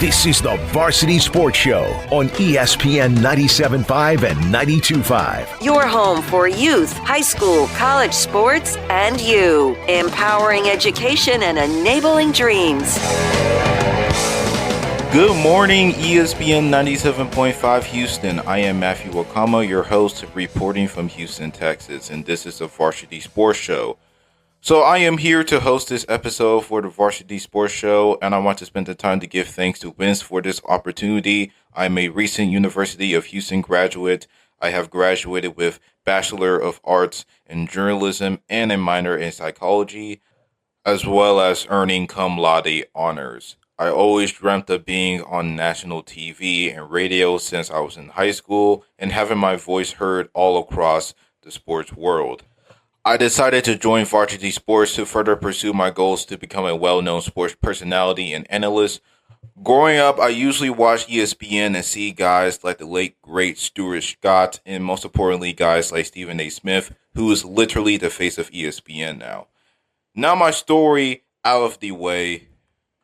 This is the Varsity Sports Show on ESPN 97.5 and 92.5. Your home for youth, high school, college sports, and you. Empowering education and enabling dreams. Good morning, ESPN 97.5 Houston. I am Mathew Nwakamma, your host, reporting from Houston, Texas, and this is the Varsity Sports Show. So I am here to host this episode for the Varsity Sports Show, and I want to spend the time to give thanks to Vince for this opportunity. I'm a recent University of Houston graduate. I have graduated with Bachelor of Arts in Journalism and a minor in Psychology, as well as earning cum laude honors. I always dreamt of being on national TV and radio since I was in high school and having my voice heard all across the sports world. I decided to join Varsity Sports to further pursue my goals to become a well-known sports personality and analyst. Growing up, I usually watched ESPN and see guys like the late, great Stuart Scott, and most importantly, guys like Stephen A. Smith, who is literally the face of ESPN now. Now my story out of the way.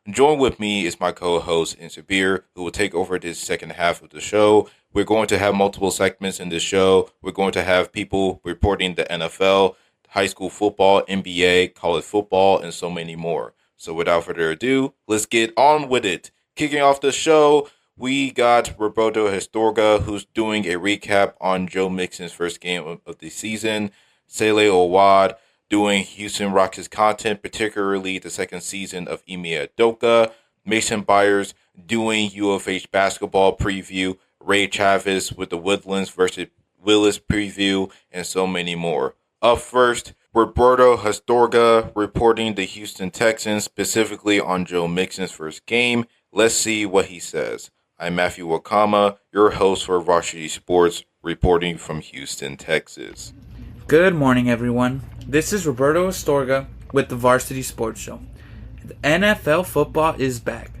Join with me is my co-host in Sabir, who will take over this second half of the show. We're going to have multiple segments in this show. We're going to have people reporting the NFL, high school football, NBA, college football, and so many more. So without further ado, let's get on with it. Kicking off the show, we got Roberto Astorga, who's doing a recap on Joe Mixon's first game of the season. Saleh Awwad doing Houston Rockets content, particularly the second season of Udoka. Mason Byers doing U of H basketball preview. Chavez with the Woodlands versus Willis preview, and so many more. Up first, Roberto Astorga reporting the Houston Texans, specifically on Joe Mixon's first game. Let's see what he says. I'm Mathew Nwakamma, your host for Varsity Sports, reporting from Houston, Texas. Good morning, everyone. This is Roberto Astorga with the Varsity Sports Show. The NFL football is back.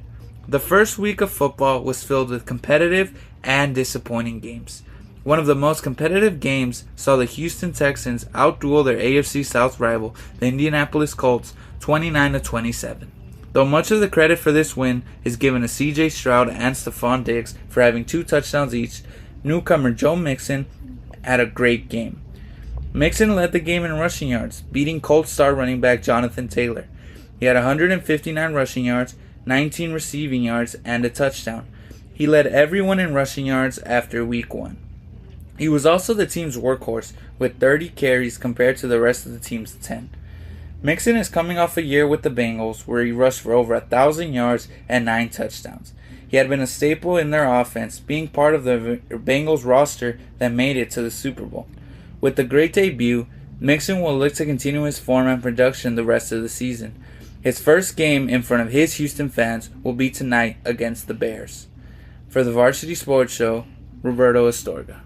The first week of football was filled with competitive and disappointing games. One of the most competitive games saw the Houston Texans outduel their AFC South rival, the Indianapolis Colts, 29-27. Though much of the credit for this win is given to C.J. Stroud and Stephon Diggs for having 2 touchdowns each, newcomer Joe Mixon had a great game. Mixon led the game in rushing yards, beating Colts star running back Jonathan Taylor. He had 159 rushing yards, 19 receiving yards, and a touchdown. He led everyone in rushing yards after week 1. He was also the team's workhorse with 30 carries compared to the rest of the team's 10. Mixon is coming off a year with the Bengals where he rushed for over 1,000 yards and 9 touchdowns. He had been a staple in their offense, being part of the Bengals roster that made it to the Super Bowl. With the great debut, Mixon will look to continue his form and production the rest of the season. His first game in front of his Houston fans will be tonight against the Bears. For the Varsity Sports Show, Roberto Astorga.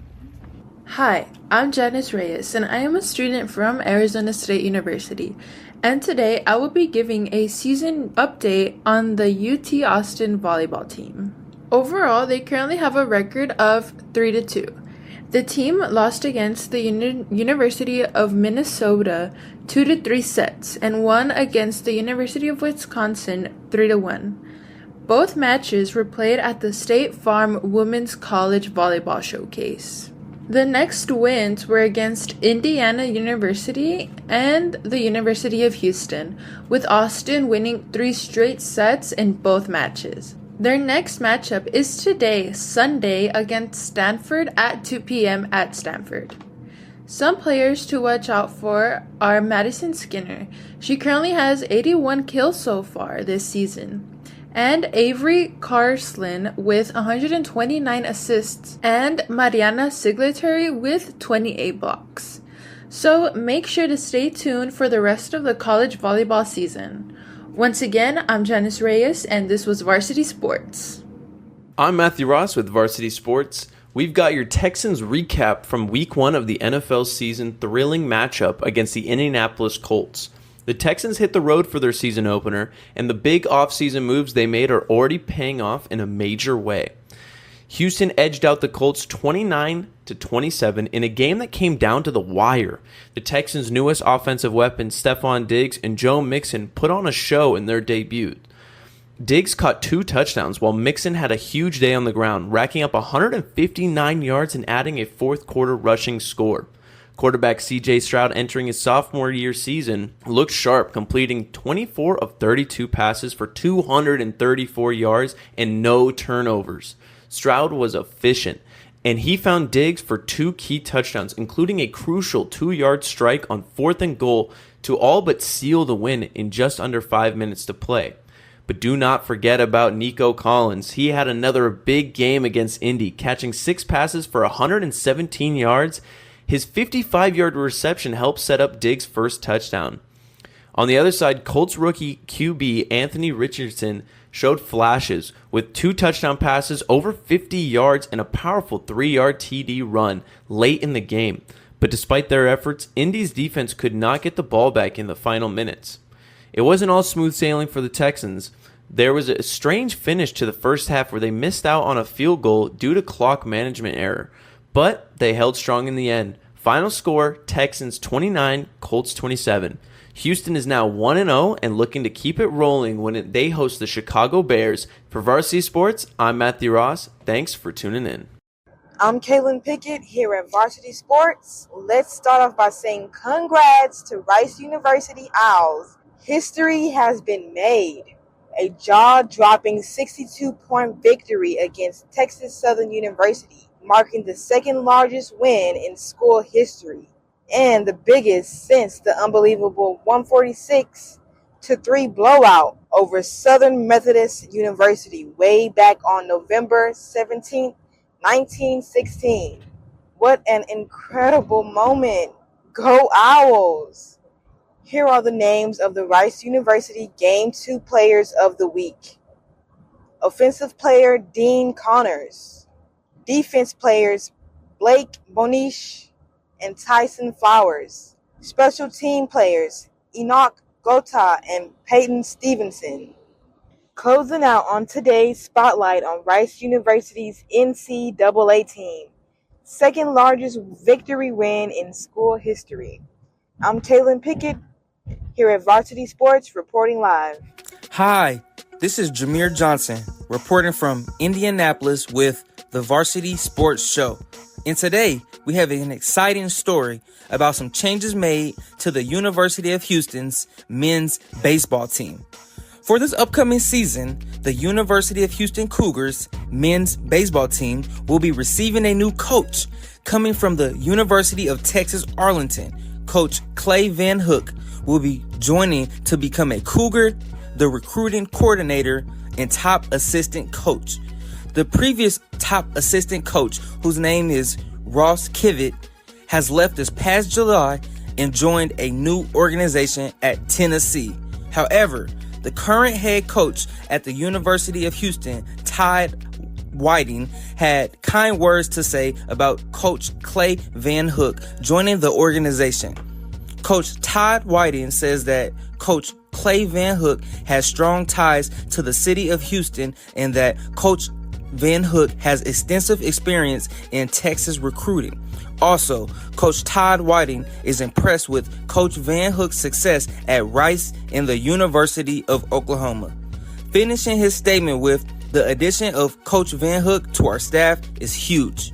Hi, I'm Janice Reyes, and I am a student from Arizona State University. And today I will be giving a season update on the UT Austin volleyball team. Overall, they currently have a record of 3-2. The team lost against the University of Minnesota 2-3 sets and won against the University of Wisconsin 3-1. Both matches were played at the State Farm Women's College Volleyball Showcase. The next wins were against Indiana University and the University of Houston, with Austin winning 3 straight sets in both matches. Their next matchup is today, Sunday, against Stanford at 2 p.m. at Stanford. Some players to watch out for are Madison Skinner. She currently has 81 kills so far this season. And Avery Carslin with 129 assists, and Mariana Singletary with 28 blocks. So make sure to stay tuned for the rest of the college volleyball season. Once again, I'm Janice Reyes, and this was Varsity Sports. I'm Matthew Ross with Varsity Sports. We've got your Texans recap from Week 1 of the NFL season thrilling matchup against the Indianapolis Colts. The Texans hit the road for their season opener, and the big offseason moves they made are already paying off in a major way. Houston edged out the Colts 29-27 in a game that came down to the wire. The Texans' newest offensive weapons, Stephon Diggs and Joe Mixon, put on a show in their debut. Diggs caught 2 touchdowns, while Mixon had a huge day on the ground, racking up 159 yards and adding a fourth quarter rushing score. Quarterback C.J. Stroud, entering his sophomore year season, looked sharp, completing 24 of 32 passes for 234 yards and no turnovers. Stroud was efficient, and he found Diggs for 2 key touchdowns, including a crucial 2-yard strike on 4th and goal to all but seal the win in just under 5 minutes to play. But do not forget about Nico Collins. He had another big game against Indy, catching 6 passes for 117 yards. His 55-yard reception helped set up Diggs' first touchdown. On the other side, Colts rookie QB Anthony Richardson showed flashes with 2 touchdown passes, over 50 yards, and a powerful 3-yard TD run late in the game. But despite their efforts, Indy's defense could not get the ball back in the final minutes. It wasn't all smooth sailing for the Texans. There was a strange finish to the first half where they missed out on a field goal due to clock management error, but they held strong in the end. Final score, Texans 29, Colts 27. Houston is now 1-0 and looking to keep it rolling when they host the Chicago Bears. For Varsity Sports, I'm Mathew Ross. Thanks for tuning in. I'm Kalin Pickett here at Varsity Sports. Let's start off by saying congrats to Rice University Owls. History has been made. A jaw-dropping 62-point victory against Texas Southern University, marking the second largest win in school history and the biggest since the unbelievable 146-3 blowout over Southern Methodist University way back on November 17, 1916. What an incredible moment. Go Owls! Here are the names of the Rice University Game 2 Players of the Week. Offensive player, Dean Connors. Defense players, Blake Bonish and Tyson Flowers. Special team players, Enoch Gota and Peyton Stevenson. Closing out on today's spotlight on Rice University's NCAA team. Second largest victory win in school history. I'm Kalin Pickett, here at Varsity Sports, reporting live. Hi, this is Jhamyr Johnson, reporting from Indianapolis with the Varsity Sports Show. And today, we have an exciting story about some changes made to the University of Houston's men's baseball team. For this upcoming season, the University of Houston Cougars men's baseball team will be receiving a new coach coming from the University of Texas Arlington. Coach Clay Van Hook will be joining to become a Cougar, the recruiting coordinator, and top assistant coach. The previous top assistant coach, whose name is Ross Kivett, has left this past July and joined a new organization at Tennessee. However, the current head coach at the University of Houston, Todd Whiting, had kind words to say about Coach Clay Van Hook joining the organization. Coach Todd Whiting says that Coach Clay Van Hook has strong ties to the city of Houston and that Coach Van Hook has extensive experience in Texas recruiting. Also, Coach Todd Whiting is impressed with Coach Van Hook's success at Rice and the University of Oklahoma. Finishing his statement with, "The addition of Coach Van Hook to our staff is huge."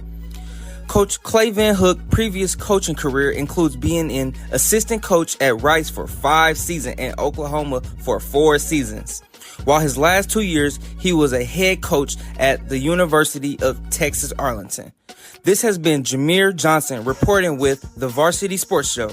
Coach Clay Van Hook's previous coaching career includes being an assistant coach at Rice for 5 seasons and Oklahoma for 4 seasons. While his last 2 years, he was a head coach at the University of Texas Arlington. This has been Jhamyr Johnson reporting with the Varsity Sports Show.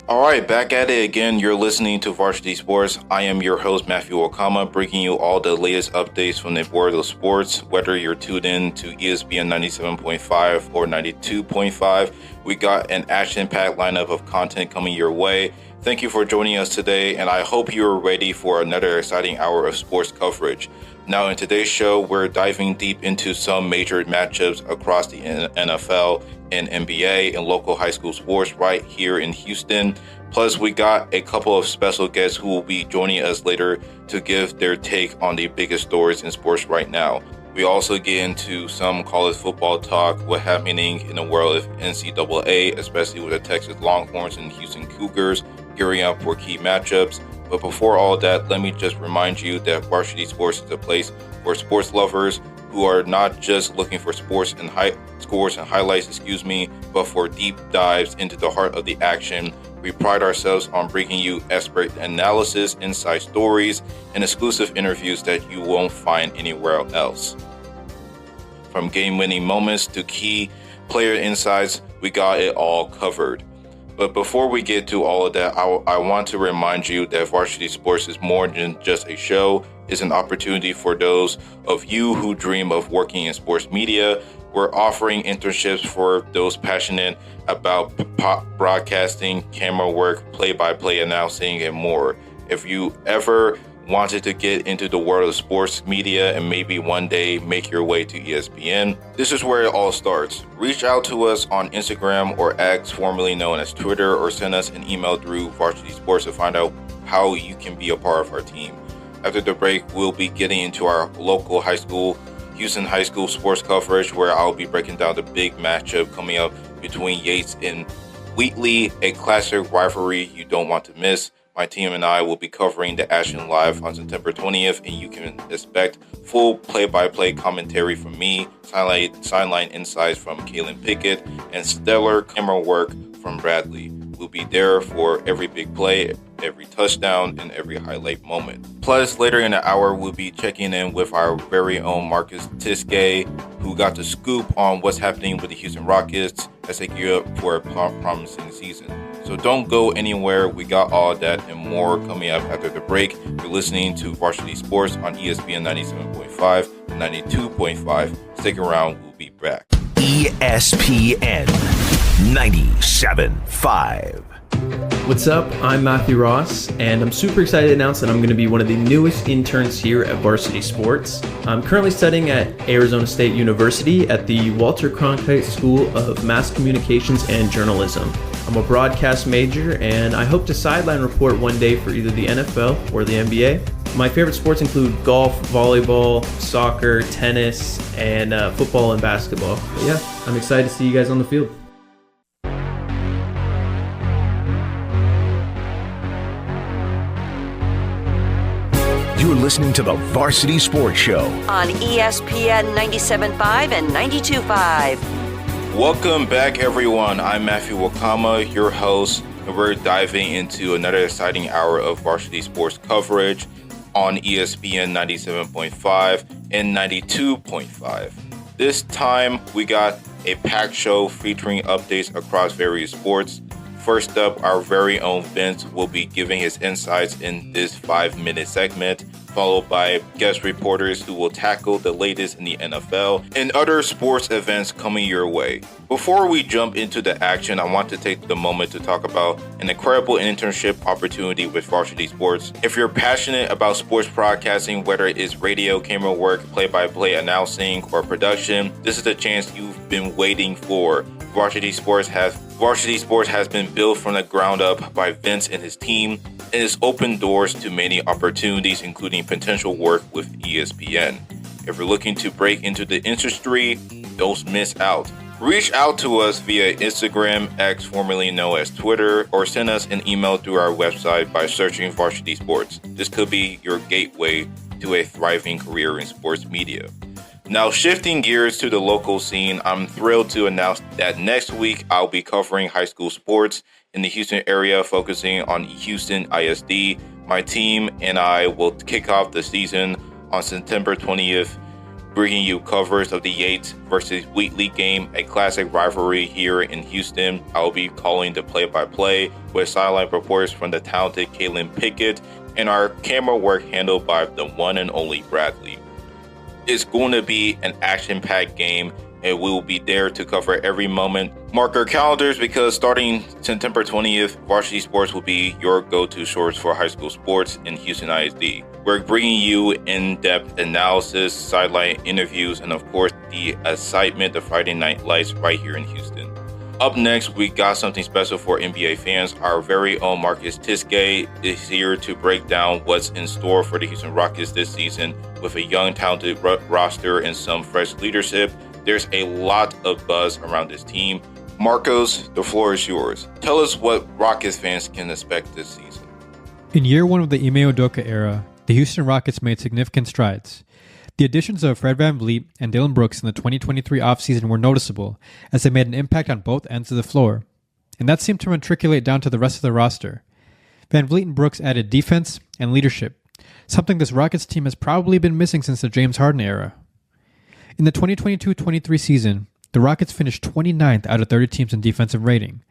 All right, back at it again. You're listening to Varsity Sports. I am your host, Mathew Nwakamma, bringing you all the latest updates from the world of sports. Whether you're tuned in to ESPN 97.5 or 92.5, we got an action-packed lineup of content coming your way. Thank you for joining us today, and I hope you're ready for another exciting hour of sports coverage. Now, in today's show, we're diving deep into some major matchups across the NFL and NBA and local high school sports right here in Houston. Plus, we got a couple of special guests who will be joining us later to give their take on the biggest stories in sports right now. We also get into some college football talk, what's happening in the world of NCAA, especially with the Texas Longhorns and Houston Cougars gearing up for key matchups. But before all that, let me just remind you that Varsity Sports is a place for sports lovers who are not just looking for sports and scores and highlights, but for deep dives into the heart of the action. We pride ourselves on bringing you expert analysis, inside stories, and exclusive interviews that you won't find anywhere else. From game-winning moments to key player insights, we got it all covered. But before we get to all of that, I want to remind you that Varsity Sports is more than just a show. It's an opportunity for those of you who dream of working in sports media. We're offering internships for those passionate about broadcasting, camera work, play-by-play announcing, and more. If you ever wanted to get into the world of sports media and maybe one day make your way to ESPN, this is where it all starts. Reach out to us on Instagram or X, formerly known as Twitter, or send us an email through Varsity Sports to find out how you can be a part of our team. After the break, we'll be getting into our local high school, Houston High School sports coverage, where I'll be breaking down the big matchup coming up between Yates and Wheatley, a classic rivalry you don't want to miss. My team and I will be covering the action live on September 20th, and you can expect full play-by-play commentary from me, sideline insights from Kalin Pickett, and stellar camera work from Bradley. We'll be there for every big play, every touchdown, and every highlight moment. Plus, later in the hour, we'll be checking in with our very own Markos Tsgaye, who got the scoop on what's happening with the Houston Rockets as they gear up for a promising season. So don't go anywhere. We got all that and more coming up after the break. You're listening to Varsity Sports on ESPN 97.5 and 92.5. Stick around. We'll be back. ESPN 97.5. What's up? I'm Mathew Ross, and I'm super excited to announce that I'm going to be one of the newest interns here at Varsity Sports. I'm currently studying at Arizona State University at the Walter Cronkite School of Mass Communications and Journalism. I'm a broadcast major, and I hope to sideline report one day for either the NFL or the NBA. My favorite sports include golf, volleyball, soccer, tennis, and football and basketball. But yeah, I'm excited to see you guys on the field. You're listening to the Varsity Sports Show on ESPN 97.5 and 92.5. Welcome back, everyone. I'm Mathew Nwakamma, your host, and we're diving into another exciting hour of Varsity Sports coverage on ESPN 97.5 and 92.5. This time, we got a packed show featuring updates across various sports. First up, our very own Vince will be giving his insights in this 5-minute segment, followed by guest reporters who will tackle the latest in the NFL and other sports events coming your way. Before we jump into the action, I want to take the moment to talk about an incredible internship opportunity with Varsity Sports. If you're passionate about sports broadcasting, whether it's radio, camera work, play-by-play announcing, or production, this is the chance you've been waiting for. Varsity Sports has been built from the ground up by Vince and his team, and has opened doors to many opportunities, including potential work with ESPN. If you're looking to break into the industry, don't miss out. Reach out to us via Instagram, X, formerly known as Twitter, or send us an email through our website by searching Varsity Sports. This could be your gateway to a thriving career in sports media. Now, shifting gears to the local scene, I'm thrilled to announce that next week I'll be covering high school sports in the Houston area, focusing on Houston ISD. My team and I will kick off the season on September 20th, bringing you coverage of the Yates versus Wheatley game, a classic rivalry here in Houston. I'll be calling the play-by-play with sideline reporters from the talented Kalin Pickett and our camera work handled by the one and only Bradley. It's going to be an action-packed game, and we will be there to cover every moment. Mark our calendars, because starting September 20th, Varsity Sports will be your go-to source for high school sports in Houston ISD. We're bringing you in-depth analysis, sideline interviews, and of course, the excitement of Friday Night Lights right here in Houston. Up next, we got something special for NBA fans. Our very own Markos Tsgaye is here to break down what's in store for the Houston Rockets this season. With a young, talented roster and some fresh leadership, there's a lot of buzz around this team. Markos, the floor is yours. Tell us what Rockets fans can expect this season. In year one of the Ime Udoka era, the Houston Rockets made significant strides. The additions of Fred VanVleet and Dillon Brooks in the 2023 offseason were noticeable, as they made an impact on both ends of the floor. And that seemed to matriculate down to the rest of the roster. VanVleet and Brooks added defense and leadership, something this Rockets team has probably been missing since the James Harden era. In the 2022-23 season, the Rockets finished 29th out of 30 teams in defensive rating.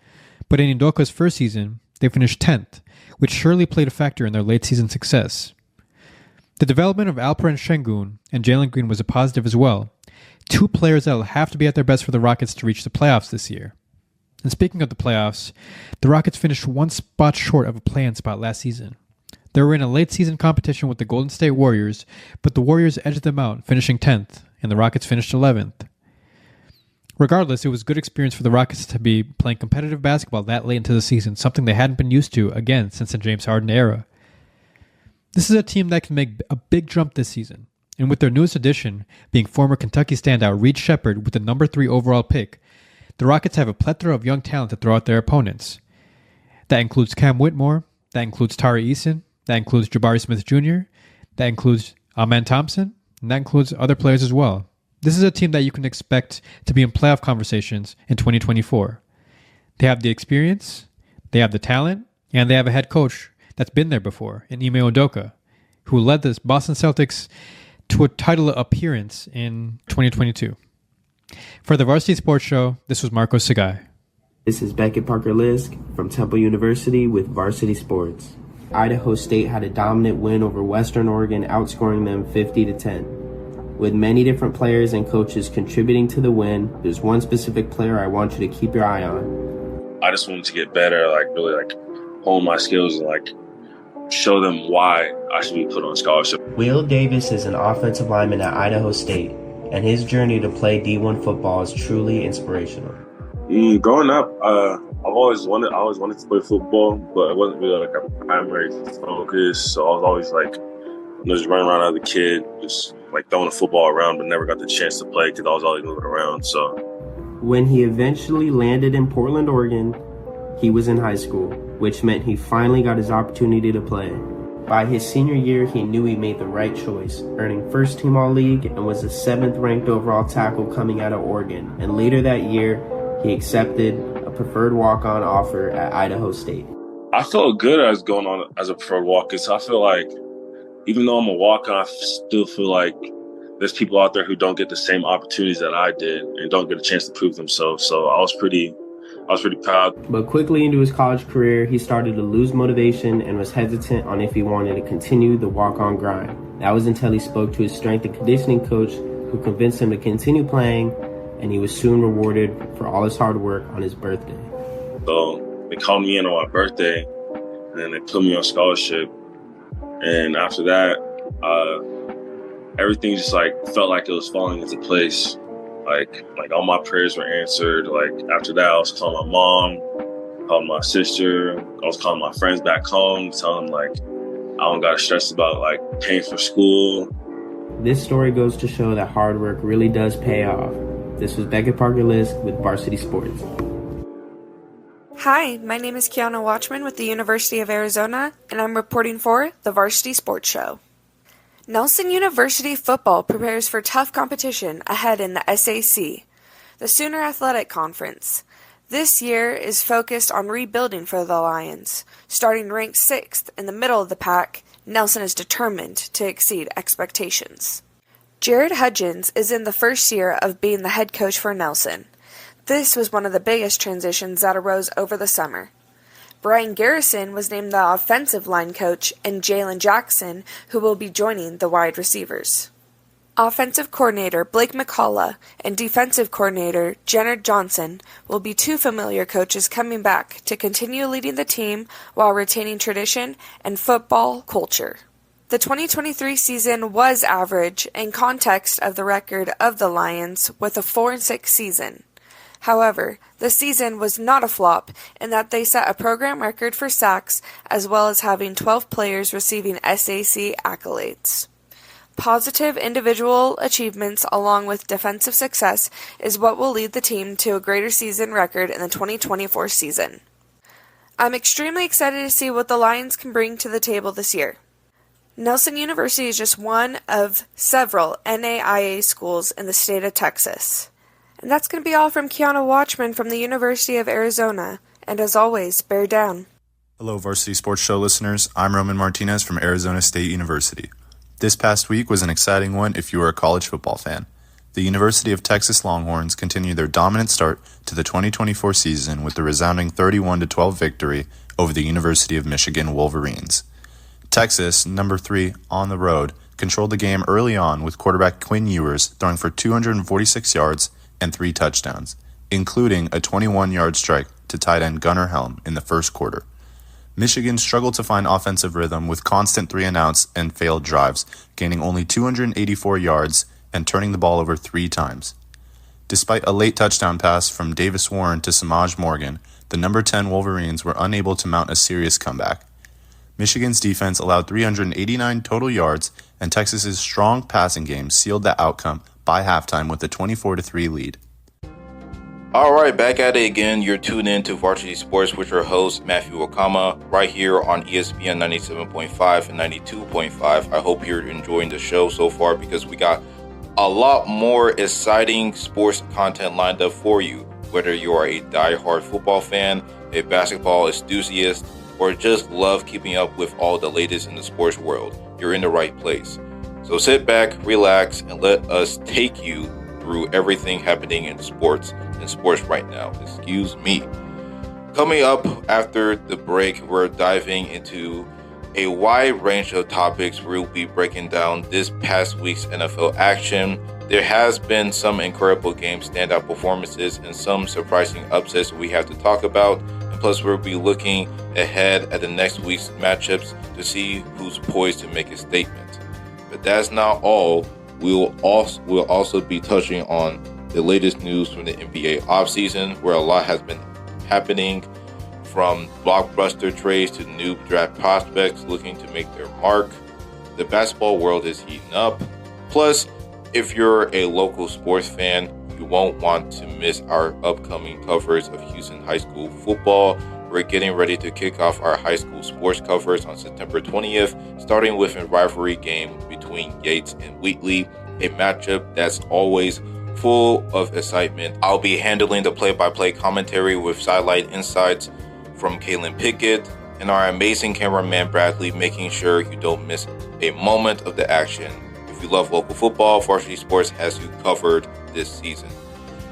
But in Udoka's first season, they finished 10th, which surely played a factor in their late season success. The development of Alperen Şengün and Jalen Green was a positive as well, two players that will have to be at their best for the Rockets to reach the playoffs this year. And speaking of the playoffs, the Rockets finished one spot short of a play-in spot last season. They were in a late-season competition with the Golden State Warriors, but the Warriors edged them out, finishing 10th, and the Rockets finished 11th. Regardless, it was a good experience for the Rockets to be playing competitive basketball that late into the season, something they hadn't been used to, again, since the James Harden era. This is a team that can make a big jump this season, and with their newest addition being former Kentucky standout Reed Sheppard with the number 3 overall pick, the Rockets have a plethora of young talent to throw at their opponents. That includes Cam Whitmore, that includes Tari Eason, that includes Jabari Smith Jr., that includes Amen Thompson, and that includes other players as well. This is a team that you can expect to be in playoff conversations in 2024. They have the experience, they have the talent, and they have a head coach that's been there before in Ime Udoka, who led the Boston Celtics to a title appearance in 2022. For the Varsity Sports Show, this was Markos Tsgaye. This is Beckett Parker-Lisk from Temple University with Varsity Sports. Idaho State had a dominant win over Western Oregon, outscoring them 50-10. With many different players and coaches contributing to the win, there's one specific player I want you to keep your eye on. I just wanted to get better, really hone my skills and show them why I should be put on scholarship. Will Davis is an offensive lineman at Idaho State, and his journey to play D1 football is truly inspirational. Growing up, I always wanted to play football, but it wasn't really a primary focus. So I was always just running around as a kid, just throwing the football around, but never got the chance to play because I was always moving around. So when he eventually landed in Portland, Oregon, he was in high school, which meant he finally got his opportunity to play. By his senior year, he knew he made the right choice, earning first team All-League and was the 7th ranked overall tackle coming out of Oregon. And later that year, he accepted a preferred walk-on offer at Idaho State. I felt good as going on as a preferred walk-on. So I feel like even though I'm a walk-on, I still feel like there's people out there who don't get the same opportunities that I did and don't get a chance to prove themselves. So I was pretty proud. But quickly into his college career, he started to lose motivation and was hesitant on if he wanted to continue the walk-on grind. That was until he spoke to his strength and conditioning coach, who convinced him to continue playing, and he was soon rewarded for all his hard work on his birthday. So they called me in on my birthday, and then they put me on scholarship. And after that, everything just felt like it was falling into place. Like all my prayers were answered. After that, I was calling my mom, calling my sister, I was calling my friends back home, telling them I don't gotta stress about paying for school. This story goes to show that hard work really does pay off. This was Beckett Parker-Lisk with Varsity Sports. Hi, my name is Kiana Watchman with the University of Arizona, and I'm reporting for the Varsity Sports Show. Nelson University football prepares for tough competition ahead in the SAC, the Sooner Athletic Conference. This year is focused on rebuilding for the Lions. Starting ranked 6th in the middle of the pack, Nelson is determined to exceed expectations. Jared Hudgens is in the first year of being the head coach for Nelson. This was one of the biggest transitions that arose over the summer. Brian Garrison was named the offensive line coach, and Jalen Jackson, who will be joining the wide receivers. Offensive coordinator Blake McCullough and defensive coordinator Jenner Johnson will be two familiar coaches coming back to continue leading the team while retaining tradition and football culture. The 2023 season was average in context of the record of the Lions with a 4-6 season. However, the season was not a flop in that they set a program record for sacks as well as having 12 players receiving SAC accolades. Positive individual achievements along with defensive success is what will lead the team to a greater season record in the 2024 season. I'm extremely excited to see what the Lions can bring to the table this year. Nelson University is just one of several NAIA schools in the state of Texas. And that's going to be all from Kiana Watchman from the University of Arizona. And as always, bear down. Hello, Varsity Sports Show listeners. I'm Martinez from Arizona State University. This past week was an exciting one if you are a college football fan. The University of Texas Longhorns continued their dominant start to the 2024 season with the resounding 31-12 victory over the University of Michigan Wolverines. Texas, number 3 on the road, controlled the game early on with quarterback Quinn Ewers throwing for 246 yards and 3 touchdowns, including a 21-yard strike to tight end Gunnar Helm in the first quarter. Michigan struggled to find offensive rhythm with constant 3-and-outs and failed drives, gaining only 284 yards and turning the ball over 3 times. Despite a late touchdown pass from Davis Warren to Samaj Morgan, the number 10 Wolverines were unable to mount a serious comeback. Michigan's defense allowed 389 total yards, and Texas's strong passing game sealed that outcome by halftime with a 24-3 lead. All right, back at it again. You're tuned in to Varsity Sports with your host, Mathew Nwakamma, right here on ESPN 97.5 and 92.5. I hope you're enjoying the show so far because we got a lot more exciting sports content lined up for you. Whether you are a die-hard football fan, a basketball enthusiast, or just love keeping up with all the latest in the sports world, you're in the right place. So sit back, relax, and let us take you through everything happening in sports right now. Excuse me. Coming up after the break, we're diving into a wide range of topics. We'll be breaking down this past week's NFL action. There has been some incredible game standout performances and some surprising upsets we have to talk about. And plus, we'll be looking ahead at the next week's matchups to see who's poised to make a statement. But that's not all. We'll also be touching on the latest news from the NBA offseason, where a lot has been happening, from blockbuster trades to new draft prospects looking to make their mark. The basketball world is heating up. Plus, if you're a local sports fan, you won't want to miss our upcoming coverage of Houston High School football. We're getting ready to kick off our high school sports coverage on September 20th, starting with a rivalry game between Yates and Wheatley, a matchup that's always full of excitement. I'll be handling the play-by-play commentary with sideline insights from Kalin Pickett and our amazing cameraman Bradley, making sure you don't miss a moment of the action. If you love local football, Varsity Sports has you covered this season.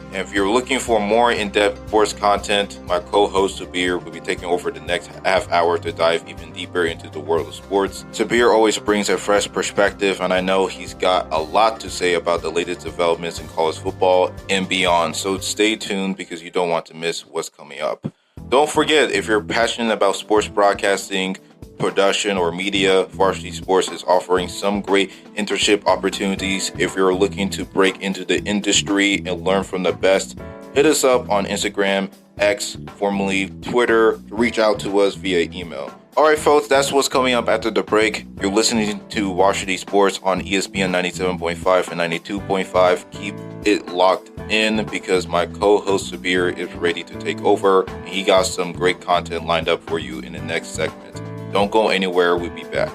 And if you're looking for more in-depth sports content, my co-host Sabir will be taking over the next half hour to dive even deeper into the world of sports. Sabir always brings a fresh perspective, and I know he's got a lot to say about the latest developments in college football and beyond. So stay tuned because you don't want to miss what's coming up. Don't forget, if you're passionate about sports broadcasting, production, or media, Varsity Sports is offering some great internship opportunities. If you're looking to break into the industry and learn from the best, hit us up on Instagram, X, formerly Twitter, to reach out to us via email. All right, folks, that's what's coming up after the break. You're listening to Varsity Sports on ESPN 97.5 and 92.5. Keep it locked in because my co-host Sabir is ready to take over. And he got some great content lined up for you in the next segment. Don't go anywhere. We'll be back.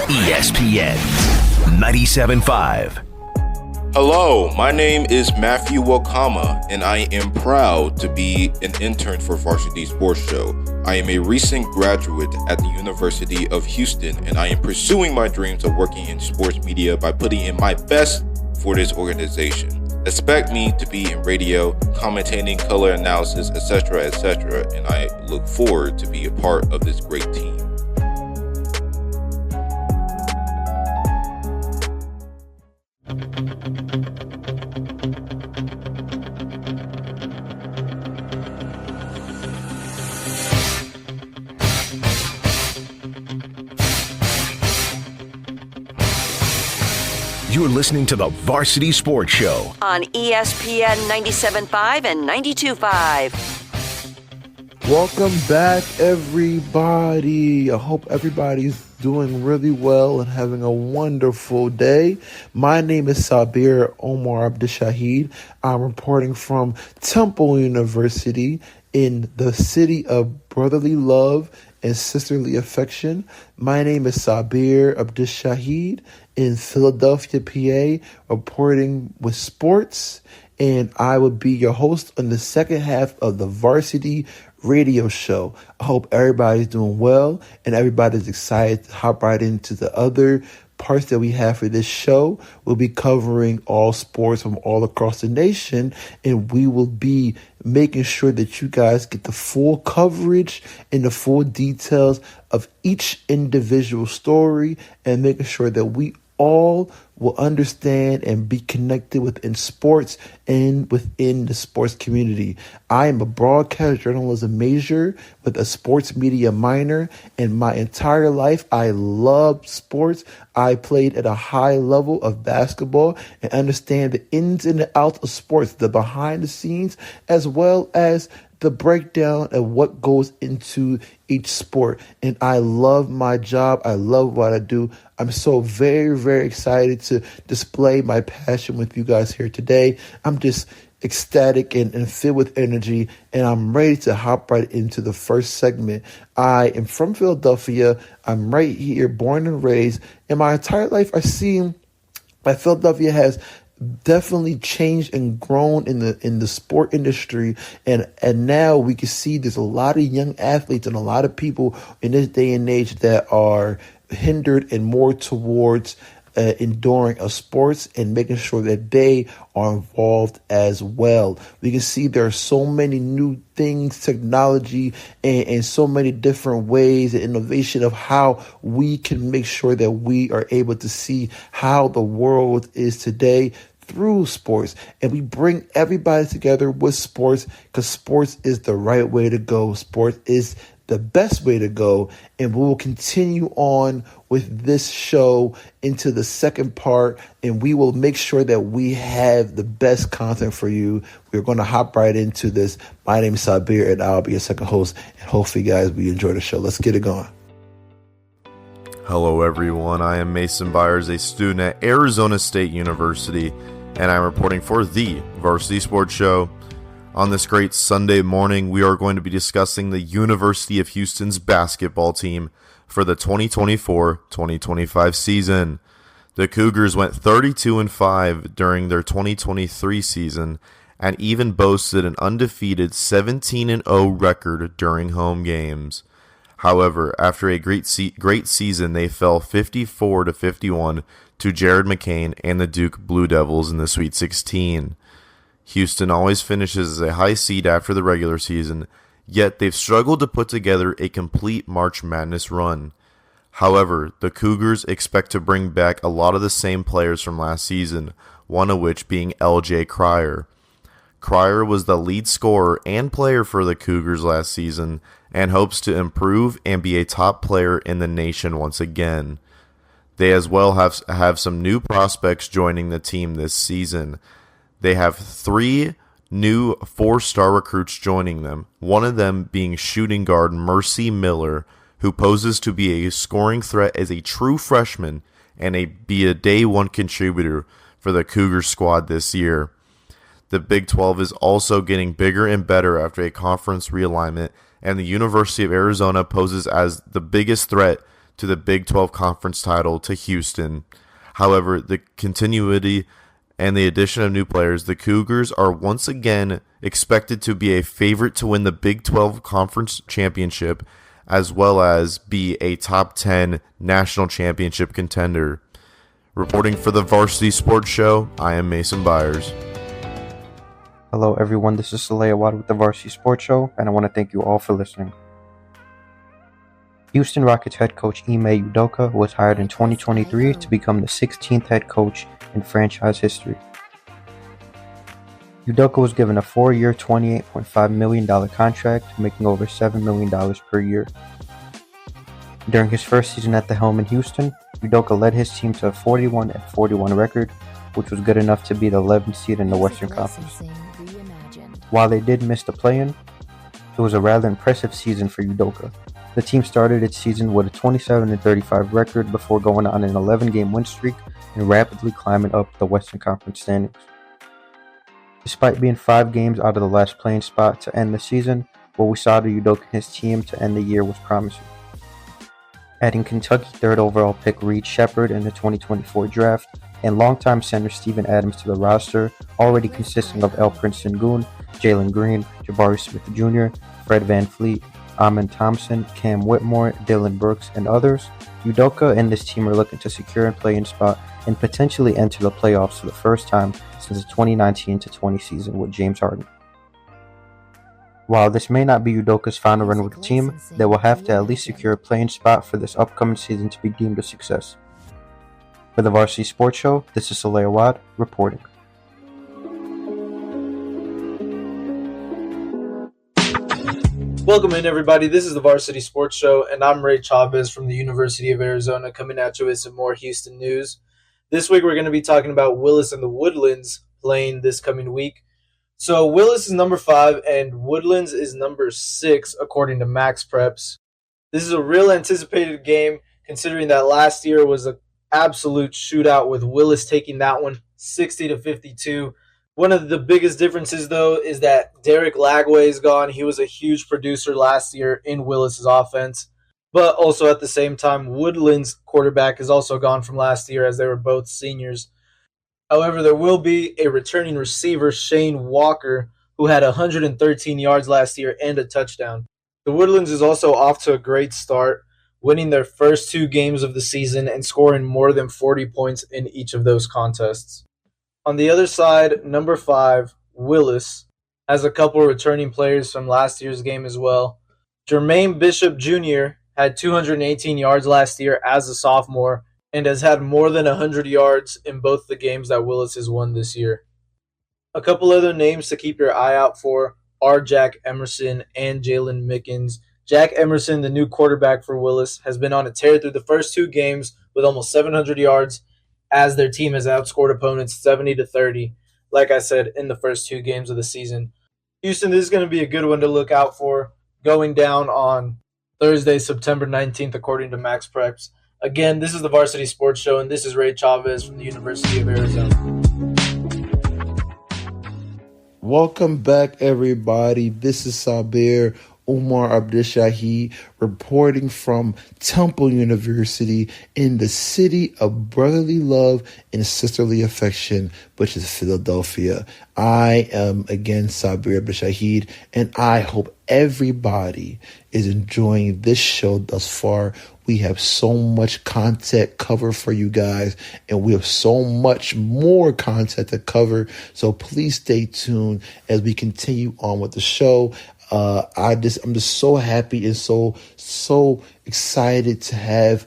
ESPN 97.5. Hello, my name is Mathew Nwakamma, and I am proud to be an intern for Varsity Sports Show. I am a recent graduate at the University of Houston, and I am pursuing my dreams of working in sports media by putting in my best for this organization. Expect me to be in radio, commentating, color analysis, etc., and I look forward to be a part of this great team. You're listening to the Varsity Sports Show on ESPN 97.5 and 92.5. Welcome back, everybody. I hope everybody's doing really well and having a wonderful day. My name is Sabir Omar Abdishahid. I'm reporting from Temple University in the city of brotherly love and sisterly affection. My name is Sabir Shahid in Philadelphia, PA, reporting with sports, and I will be your host on the second half of the Varsity radio show. I hope everybody's doing well and everybody's excited to hop right into the other parts that we have for this show. We'll be covering all sports from all across the nation, and we will be making sure that you guys get the full coverage and the full details of each individual story, and making sure that we all will understand and be connected within sports and within the sports community. I am a broadcast journalism major with a sports media minor, and my entire life I love sports. I played at a high level of basketball and understand the ins and the outs of sports, the behind the scenes, as well as the breakdown of what goes into each sport. And I love my job. I love what I do. I'm so very, very excited to display my passion with you guys here today. I'm just ecstatic and filled with energy, and I'm ready to hop right into the first segment. I am from Philadelphia. I'm right here, born and raised. In my entire life, I've seen that Philadelphia has definitely changed and grown in the sport industry, and now we can see there's a lot of young athletes and a lot of people in this day and age that are hindered and more towards enduring of sports and making sure that they are involved as well. We can see there are so many new things, technology, and so many different ways and innovation of how we can make sure that we are able to see how the world is today through sports. And we bring everybody together with sports, because sports is the right way to go. Sports is the best way to go. And we will continue on with this show into the second part, and we will make sure that we have the best content for you. We're going to hop right into this. My name is Sabir, and I'll be your second host, and hopefully guys, we enjoy the show. Let's get it going. Hello everyone, I am Mason Byers, a student at Arizona State University, and I'm reporting for the Varsity Sports Show. On this great Sunday morning, we are going to be discussing the University of Houston's basketball team for the 2024-2025 season. The Cougars went 32-5 during their 2023 season and even boasted an undefeated 17-0 record during home games. However, after a great season, they fell 54-51 to Jared McCain and the Duke Blue Devils in the Sweet 16. Houston always finishes as a high seed after the regular season, yet they've struggled to put together a complete March Madness run. However, the Cougars expect to bring back a lot of the same players from last season, one of which being LJ Cryer. Cryer was the lead scorer and player for the Cougars last season and hopes to improve and be a top player in the nation once again. They as well have some new prospects joining the team this season. They have 3 new 4-star recruits joining them, one of them being shooting guard Mercy Miller, who poses to be a scoring threat as a true freshman and be a day one contributor for the Cougar squad this year. The Big 12 is also getting bigger and better after a conference realignment, and the University of Arizona poses as the biggest threat to the Big 12 conference title to Houston. However, the continuity and the addition of new players, the Cougars are once again expected to be a favorite to win the Big 12 Conference Championship, as well as be a top 10 national championship contender. Reporting for the Varsity Sports Show, I am Mason Byers. Hello everyone, this is Saleh Awwad with the Varsity Sports Show, and I want to thank you all for listening. Houston Rockets head coach Ime Udoka was hired in 2023 to become the 16th head coach in franchise history. Udoka was given a 4-year, $28.5 million contract, making over $7 million per year. During his first season at the helm in Houston, Udoka led his team to a 41-41 record, which was good enough to be the 11th seed in the Western Conference. While they did miss the play-in, it was a rather impressive season for Udoka. The team started its season with a 27-35 record before going on an 11-game win streak and rapidly climbing up the Western Conference standings. Despite being 5 games out of the last play-in spot to end the season, what we saw to Udoka and his team to end the year was promising. Adding Kentucky third overall pick Reed Shepherd in the 2024 draft, and longtime center Steven Adams to the roster, already consisting of L. Prince Sengun, Jalen Green, Jabari Smith Jr., Fred Van Fleet, Amin Thompson, Cam Whitmore, Dylan Brooks, and others, Udoka and this team are looking to secure a play-in spot and potentially enter the playoffs for the first time since the 2019-20 season with James Harden. While this may not be Udoka's final run with the team, they will have to at least secure a play-in spot for this upcoming season to be deemed a success. For the Varsity Sports Show, this is Saleh Awwad reporting. Welcome in, everybody. This is the Varsity Sports Show, and I'm Ray Chavez from the University of Arizona, coming at you with some more Houston news. This week, we're going to be talking about Willis and the Woodlands playing this coming week. So Willis is number 5, and Woodlands is number 6, according to Max Preps. This is a real anticipated game, considering that last year was an absolute shootout with Willis taking that one 60-52. One of the biggest differences, though, is that Derek Lagway is gone. He was a huge producer last year in Willis's offense. But also at the same time, Woodlands' quarterback is also gone from last year, as they were both seniors. However, there will be a returning receiver, Shane Walker, who had 113 yards last year and a touchdown. The Woodlands is also off to a great start, winning their first 2 games of the season and scoring more than 40 points in each of those contests. On the other side, number 5, Willis, has a couple returning players from last year's game as well. Jermaine Bishop Jr. had 218 yards last year as a sophomore, and has had more than 100 yards in both the games that Willis has won this year. A couple other names to keep your eye out for are Jack Emerson and Jalen Mickens. Jack Emerson, the new quarterback for Willis, has been on a tear through the first 2 games with almost 700 yards, as their team has outscored opponents 70-30, like I said, in the first 2 games of the season. Houston, this is going to be a good one to look out for, going down on Thursday, September 19th, according to Max Preps. Again, this is the Varsity Sports Show, and this is Ray Chavez from the University of Arizona. Welcome back, everybody. This is Sabir Intro reporting from Temple University in the city of brotherly love and sisterly affection, which is Philadelphia. I am, again, Sabir Intro, and I hope everybody is enjoying this show thus far. We have so much content covered for you guys, and we have so much more content to cover. So please stay tuned as we continue on with the show. I'm just so happy and so excited to have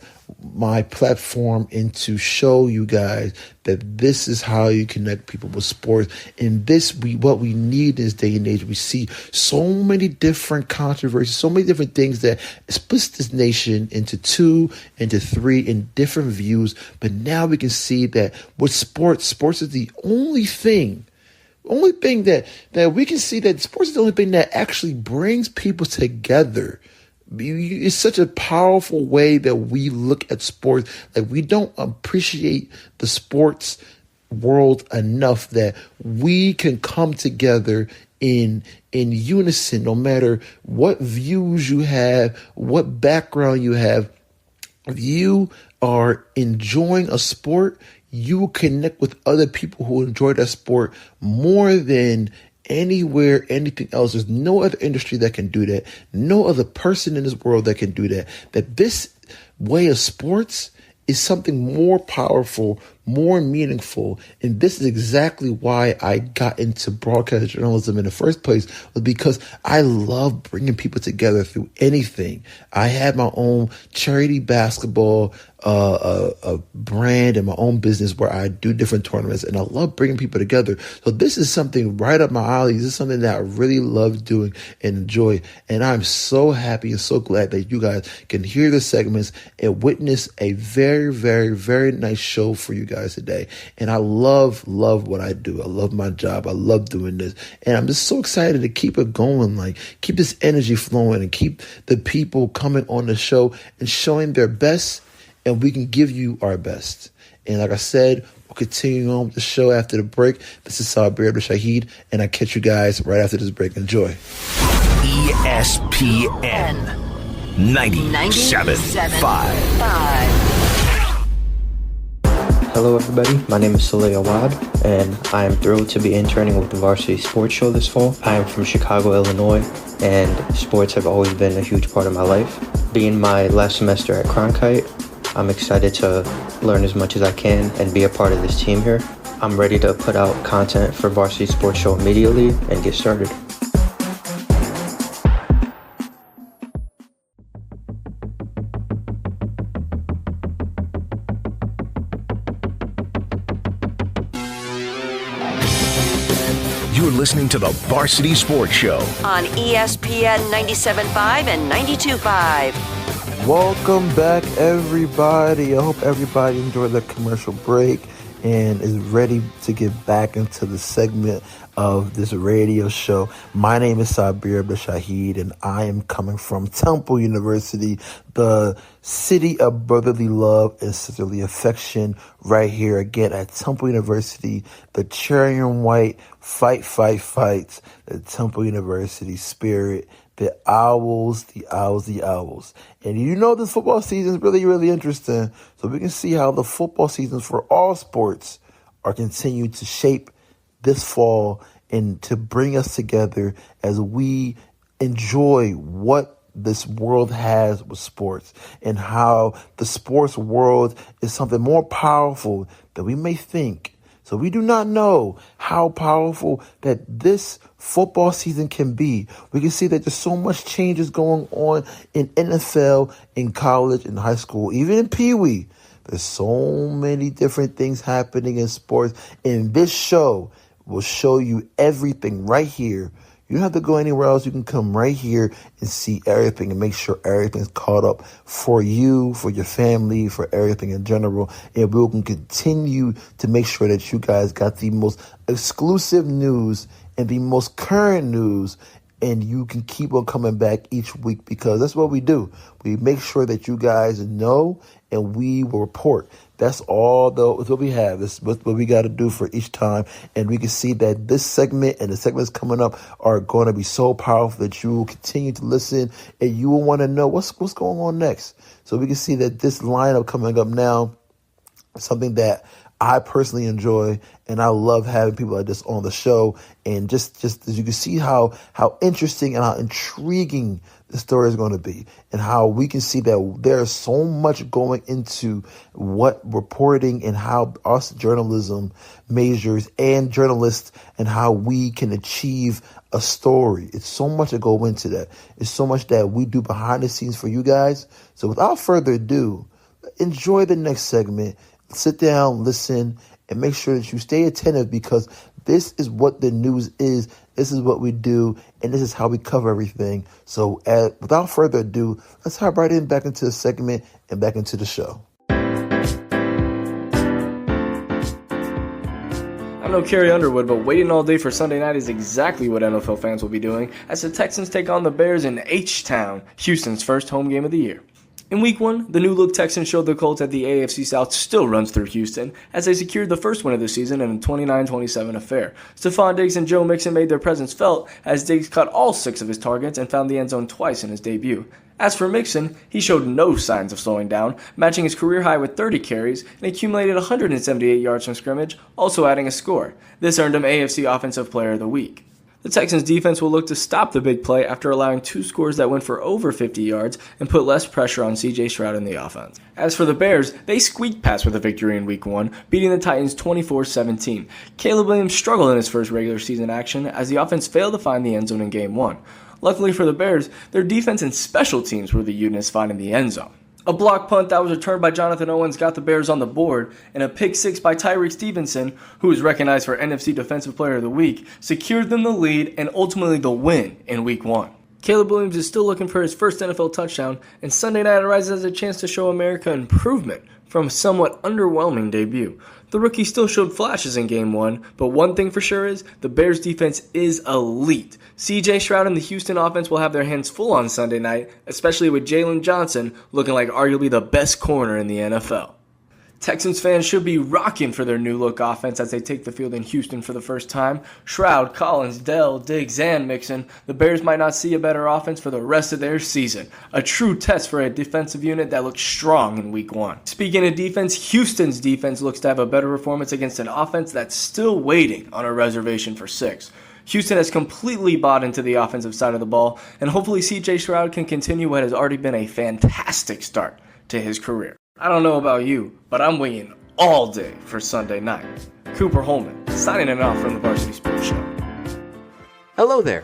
my platform and to show you guys that this is how you connect people with sports. And what we need in this day and age, we see so many different controversies, so many different things that splits this nation into 2, into 3 in different views. But now we can see that with sports is the only thing that we can see that sports is the only thing that actually brings people together. It's such a powerful way that we look at sports. Like, we don't appreciate the sports world enough that we can come together in unison, no matter what views you have, what background you have. If you are enjoying a sport, you will connect with other people who enjoy that sport more than anywhere, anything else. There's no other industry that can do that. No other person in this world that can do that. That this way of sports is something more powerful, more meaningful. And this is exactly why I got into broadcast journalism in the first place, was because I love bringing people together through anything. I had my own charity basketball a brand and my own business where I do different tournaments, and I love bringing people together. So this is something right up my alley. This is something that I really love doing and enjoy. And I'm so happy and so glad that you guys can hear the segments and witness a very, very, very nice show for you guys today. And I love what I do. I love my job. I love doing this. And I'm just so excited to keep it going, like keep this energy flowing and keep the people coming on the show and showing their best, and we can give you our best. And like I said, we'll continue on with the show after the break. This is Sabir Intro, and I catch you guys right after this break. Enjoy. ESPN 97.5. Hello everybody, my name is Saleh Awwad, and I am thrilled to be interning with the Varsity Sports Show this fall. I am from Chicago, Illinois, and sports have always been a huge part of my life. Being my last semester at Cronkite, I'm excited to learn as much as I can and be a part of this team here. I'm ready to put out content for Varsity Sports Show immediately and get started. You're listening to the Varsity Sports Show on ESPN 97.5 and 92.5. Welcome back, everybody. I hope everybody enjoyed the commercial break and is ready to get back into the segment of this radio show. My name is Sabir Intro, and I am coming from Temple University, the city of brotherly love and sisterly affection, right here again at Temple University. The cherry and white fight, the Temple University spirit. The Owls. And you know this football season is really, really interesting. So we can see how the football seasons for all sports are continuing to shape this fall and to bring us together as we enjoy what this world has with sports and how the sports world is something more powerful than we may think. So we do not know how powerful that this football season can be. We can see that there's so much changes going on in NFL, in college, in high school, even in Pee Wee. There's so many different things happening in sports. And this show will show you everything right here. You don't have to go anywhere else. You can come right here and see everything and make sure everything's caught up for you, for your family, for everything in general. And we can continue to make sure that you guys got the most exclusive news and the most current news. And you can keep on coming back each week because that's what we do. We make sure that you guys know and we will report. That's all that's what we have. This is what we got to do for each time. And we can see that this segment and the segments coming up are going to be so powerful that you will continue to listen and you will want to know what's going on next. So we can see that this lineup coming up now is something that I personally enjoy, and I love having people like this on the show. And just as you can see how interesting and how intriguing the story is going to be, and how we can see that there's so much going into what reporting and how us journalism majors and journalists and how we can achieve a story. It's so much to go into that. It's so much that we do behind the scenes for you guys. So without further ado, enjoy the next segment. Sit down, listen, and make sure that you stay attentive because this is what the news is. This is what we do, and this is how we cover everything. So without further ado, let's hop right in back into the segment and back into the show. I'm no Carrie Underwood, but waiting all day for Sunday night is exactly what NFL fans will be doing as the Texans take on the Bears in H-Town, Houston's first home game of the year. In Week 1, the new-look Texans showed the Colts that the AFC South still runs through Houston as they secured the first win of the season in a 29-27 affair. Stephon Diggs and Joe Mixon made their presence felt as Diggs caught all 6 of his targets and found the end zone twice in his debut. As for Mixon, he showed no signs of slowing down, matching his career high with 30 carries and accumulated 178 yards from scrimmage, also adding a score. This earned him AFC Offensive Player of the Week. The Texans defense will look to stop the big play after allowing 2 scores that went for over 50 yards and put less pressure on CJ Stroud in the offense. As for the Bears, they squeaked past with a victory in Week 1, beating the Titans 24-17. Caleb Williams struggled in his first regular season action as the offense failed to find the end zone in Game 1. Luckily for the Bears, their defense and special teams were the units finding the end zone. A block punt that was returned by Jonathan Owens got the Bears on the board, and a pick 6 by Tyreek Stevenson, who was recognized for NFC Defensive Player of the Week, secured them the lead and ultimately the win in Week 1. Caleb Williams is still looking for his first NFL touchdown, and Sunday night arises as a chance to show America improvement from a somewhat underwhelming debut. The rookie still showed flashes in Game 1, but one thing for sure is the Bears' defense is elite. CJ Stroud and the Houston offense will have their hands full on Sunday night, especially with Jalen Johnson looking like arguably the best corner in the NFL. Texans fans should be rocking for their new-look offense as they take the field in Houston for the first time. Shroud, Collins, Dell, Diggs, and Mixon. The Bears might not see a better offense for the rest of their season. A true test for a defensive unit that looked strong in Week 1. Speaking of defense, Houston's defense looks to have a better performance against an offense that's still waiting on a reservation for 6. Houston has completely bought into the offensive side of the ball, and hopefully CJ Stroud can continue what has already been a fantastic start to his career. I don't know about you, but I'm waiting all day for Sunday night. Cooper Holman, signing it off from the Varsity Sports Show. Hello there.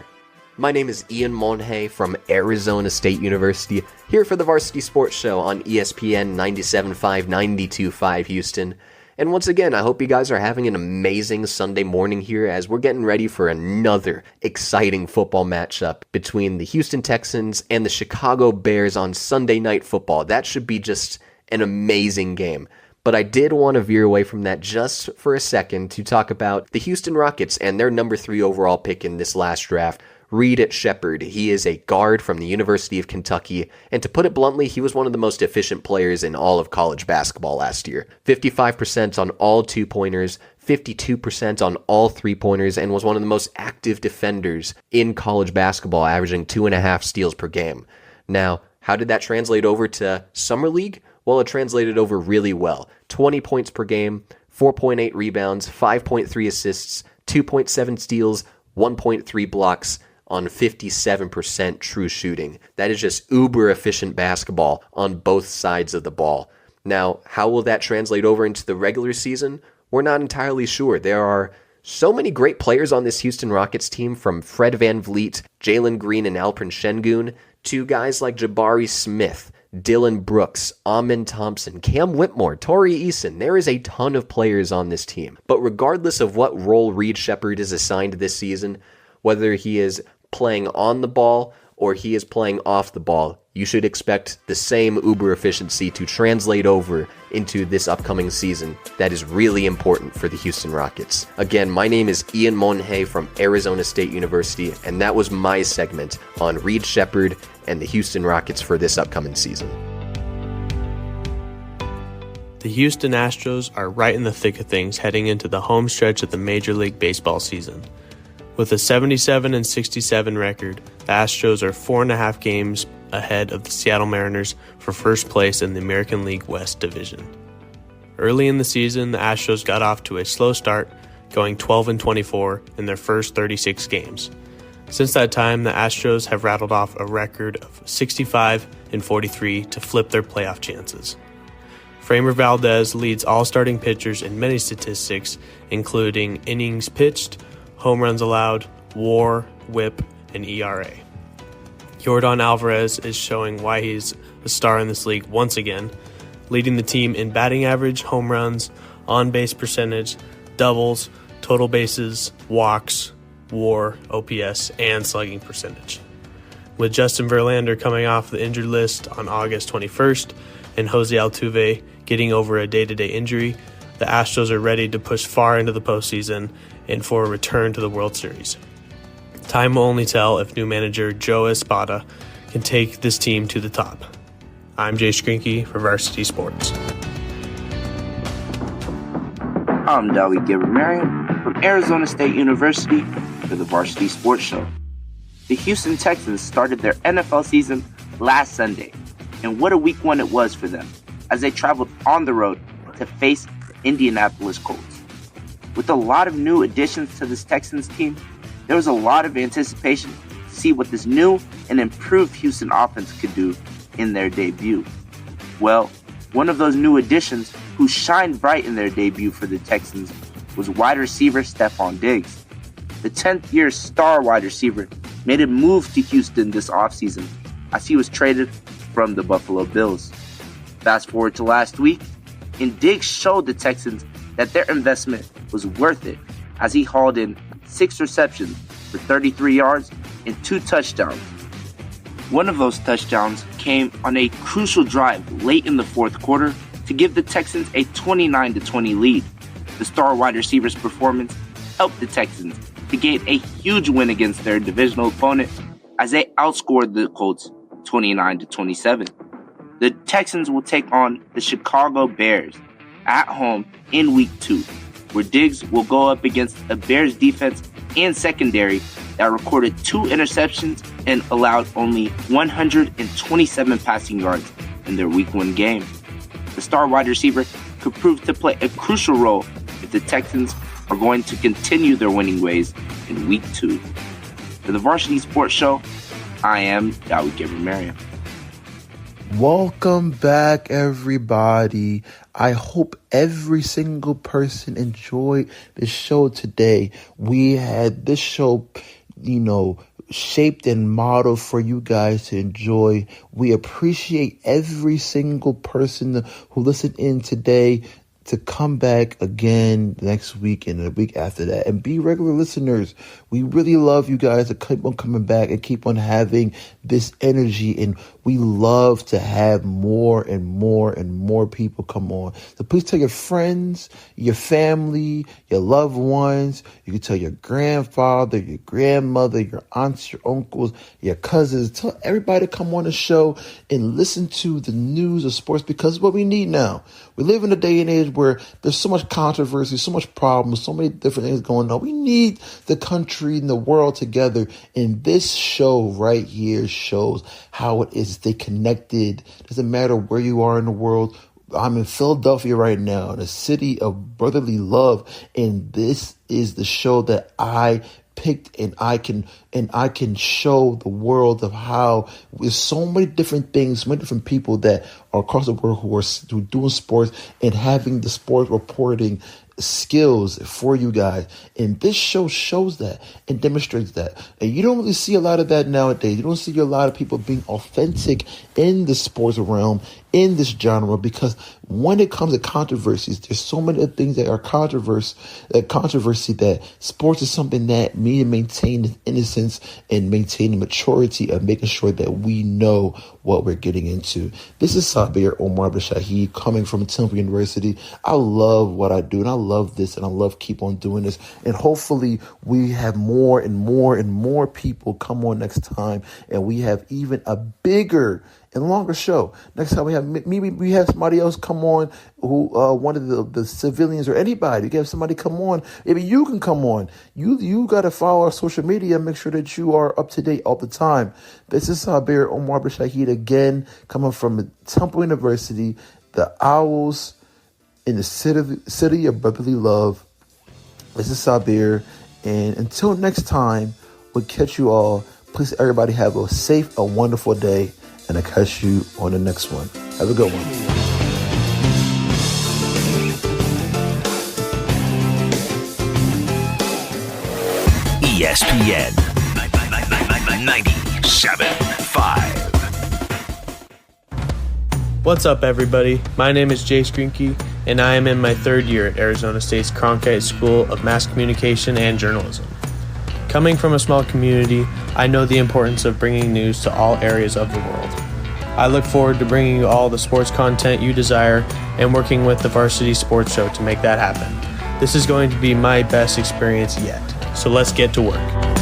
My name is Ian Monhay from Arizona State University, here for the Varsity Sports Show on ESPN 97.5, 92.5 Houston. And once again, I hope you guys are having an amazing Sunday morning here as we're getting ready for another exciting football matchup between the Houston Texans and the Chicago Bears on Sunday Night Football. That should be just an amazing game. But I did want to veer away from that just for a second to talk about the Houston Rockets and their number 3 overall pick in this last draft, Reed Sheppard. He is a guard from the University of Kentucky, and to put it bluntly, he was one of the most efficient players in all of college basketball last year. 55% on all 2-pointers, 52% on all 3-pointers, and was one of the most active defenders in college basketball, averaging 2.5 steals per game. Now, how did that translate over to Summer League? Well, it translated over really well. 20 points per game, 4.8 rebounds, 5.3 assists, 2.7 steals, 1.3 blocks on 57% true shooting. That is just uber efficient basketball on both sides of the ball. Now, how will that translate over into the regular season? We're not entirely sure. There are so many great players on this Houston Rockets team, from Fred VanVleet, Jalen Green, and Alperen Şengün, to guys like Jabari Smith, Dylan Brooks, Amen Thompson, Cam Whitmore, Torrey Eason. There is a ton of players on this team. But regardless of what role Reed Sheppard is assigned this season, whether he is playing on the ball or he is playing off the ball, you should expect the same uber efficiency to translate over into this upcoming season that is really important for the Houston Rockets. Again, my name is Ian Monhay from Arizona State University, and that was my segment on Reed Sheppard and the Houston Rockets for this upcoming season. The Houston Astros are right in the thick of things heading into the home stretch of the Major League Baseball season. With a 77-67 record, the Astros are 4.5 games ahead of the Seattle Mariners for first place in the American League West Division. Early in the season, the Astros got off to a slow start, going 12-24 in their first 36 games. Since that time, the Astros have rattled off a record of 65-43 to flip their playoff chances. Framber Valdez leads all starting pitchers in many statistics, including innings pitched, home runs allowed, WAR, WHIP, and ERA. Yordan Alvarez is showing why he's a star in this league once again, leading the team in batting average, home runs, on-base percentage, doubles, total bases, walks, WAR, OPS, and slugging percentage. With Justin Verlander coming off the injured list on August 21st and Jose Altuve getting over a day-to-day injury, the Astros are ready to push far into the postseason and for a return to the World Series. Time will only tell if new manager Joe Espada can take this team to the top. I'm Jay Skrinky for Varsity Sports. I'm Dali Gilbert-Marion from Arizona State University for the Varsity Sports Show. The Houston Texans started their NFL season last Sunday, and what a week one it was for them as they traveled on the road to face the Indianapolis Colts. With a lot of new additions to this Texans team, there was a lot of anticipation to see what this new and improved Houston offense could do in their debut. Well, one of those new additions who shined bright in their debut for the Texans was wide receiver Stefon Diggs. The 10th-year star wide receiver made a move to Houston this offseason as he was traded from the Buffalo Bills. Fast forward to last week, and Diggs showed the Texans that their investment was worth it as he hauled in 6 receptions for 33 yards and 2 touchdowns. One of those touchdowns came on a crucial drive late in the fourth quarter to give the Texans a 29-20 lead. The star wide receiver's performance helped the Texans to gain a huge win against their divisional opponent as they outscored the Colts 29-27. The Texans will take on the Chicago Bears. at home in Week 2, where Diggs will go up against a Bears defense and secondary that recorded 2 interceptions and allowed only 127 passing yards in their Week 1 game. The star wide receiver could prove to play a crucial role if the Texans are going to continue their winning ways in Week 2. For the Varsity Sports Show, I am Dawid Gabriel. Welcome back, everybody. I hope every single person enjoyed the show today. We had this show, shaped and modeled for you guys to enjoy. We appreciate every single person who listened in today to come back again next week and the week after that and be regular listeners. We really love you guys to keep on coming back and keep on having this energy, and we love to have more and more and more people come on. So please tell your friends, your family, your loved ones. You can tell your grandfather, your grandmother, your aunts, your uncles, your cousins. Tell everybody to come on the show and listen to the news of sports, because it's what we need now. We live in a day and age where there's so much controversy, so much problems, so many different things going on. We need the country and the world together. And this show right here shows how it is to stay connected. Doesn't matter where you are in the world. I'm in Philadelphia right now, in a city of brotherly love. And this is the show that I picked, and I can show the world of how there's so many different things, so many different people that are across the world who are doing sports and having the sports reporting skills for you guys. And this show shows that and demonstrates that. And you don't really see a lot of that nowadays. You don't see a lot of people being authentic in the sports realm, in this genre, because when it comes to controversies, there's so many things that are controversy that sports is something that me to maintain innocence and maintaining maturity of making sure that we know what we're getting into. This is Sabir Omar Shahid coming from Temple University. I love what I do, and I love this, and I love keep on doing this. And hopefully we have more and more and more people come on next time, and we have even a bigger and longer show. Next time we have somebody else come on who one of the civilians or anybody. You can have somebody come on. Maybe you can come on. You got to follow our social media and make sure that you are up to date all the time. This is Sabir Omar Shahid again, coming from Temple University, the Owls in the city of brotherly love. This is Sabir, and until next time, we'll catch you all. Please, everybody, have a safe, a wonderful day, and I'll catch you on the next one. Have a good one. ESPN 97.5. What's up, everybody? My name is Jay Skrinke, and I am in my 3rd year at Arizona State's Cronkite School of Mass Communication and Journalism. Coming from a small community, I know the importance of bringing news to all areas of the world. I look forward to bringing you all the sports content you desire and working with the Varsity Sports Show to make that happen. This is going to be my best experience yet, so let's get to work.